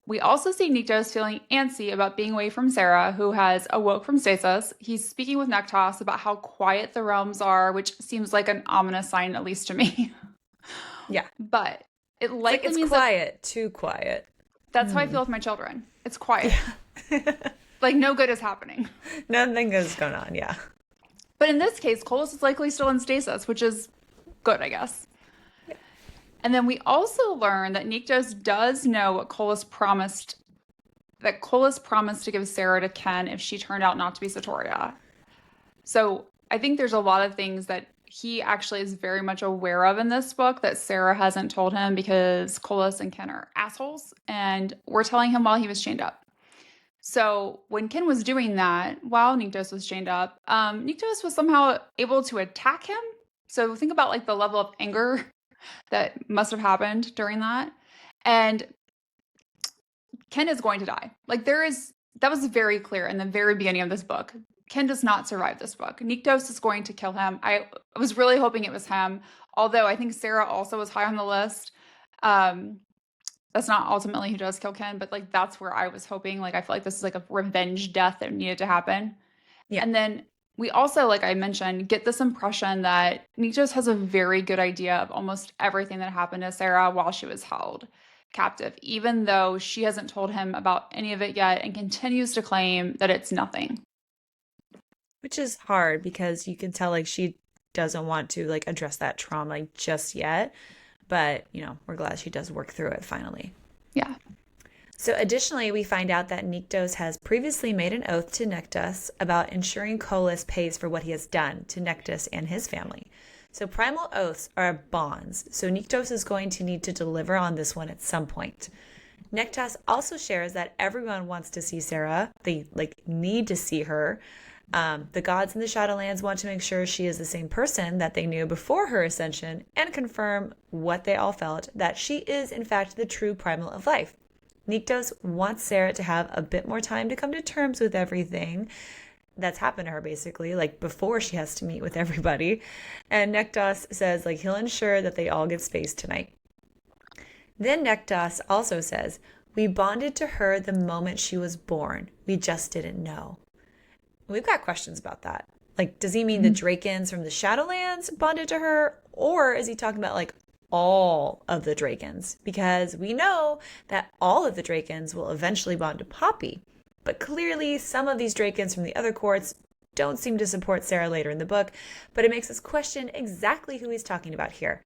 We also see Nyktos feeling antsy about being away from Sera, who has awoke from stasis. He's speaking with Nektas about how quiet the realms are, which seems like an ominous sign, at least to me. Yeah. But it It's like likely it's means that quiet, too quiet. that's how I Hmm. feel with my children. It's quiet. Yeah. Like no good is happening. Nothing is going on. Yeah. But in this case, Kolis is likely still in stasis, which is good, I guess. And then we also learn that Nyktos does know what Kolis promised, that Kolis promised to give Sera to Kyn if she turned out not to be Satoria. So I think there's a lot of things that he actually is very much aware of in this book that Sera hasn't told him because Kolis and Kyn are assholes, and we're telling him while he was chained up. So when Kyn was doing that, while Nyktos was chained up, Nyktos was somehow able to attack him. So think about like the level of anger that must have happened during that. And Kyn is going to die. Like that was very clear in the very beginning of this book. Kyn does not survive this book. Nyktos is going to kill him. I was really hoping it was him, although I think Sera also was high on the list. Um, that's not ultimately who does kill Kyn, but like that's where I was hoping. Like I feel like this is like a revenge death that needed to happen. Yeah. And then we also, like I mentioned, get this impression that Nyktos has a very good idea of almost everything that happened to Sera while she was held captive, even though she hasn't told him about any of it yet and continues to claim that it's nothing. Which is hard because you can tell like she doesn't want to like address that trauma just yet. But, we're glad she does work through it finally. Yeah. So additionally, we find out that Nyktos has previously made an oath to Nektas about ensuring Kolis pays for what he has done to Nektas and his family. So primal oaths are bonds, so Nyktos is going to need to deliver on this one at some point. Nektas also shares that everyone wants to see Sera. They need to see her. The gods in the Shadowlands want to make sure she is the same person that they knew before her ascension and confirm what they all felt, that she is in fact the true primal of life. Nyktos wants Sera to have a bit more time to come to terms with everything that's happened to her, basically, like before she has to meet with everybody. And Nektas says like he'll ensure that they all get space tonight. Then Nektas also says, "We bonded to her the moment she was born. We just didn't know." We've got questions about that. Like, does he mean the Drakens from the Shadowlands bonded to her? Or is he talking about like all of the Drakens? Because we know that all of the Drakens will eventually bond to Poppy. But clearly some of these Drakens from the other courts don't seem to support Sera later in the book, but it makes us question exactly who he's talking about here.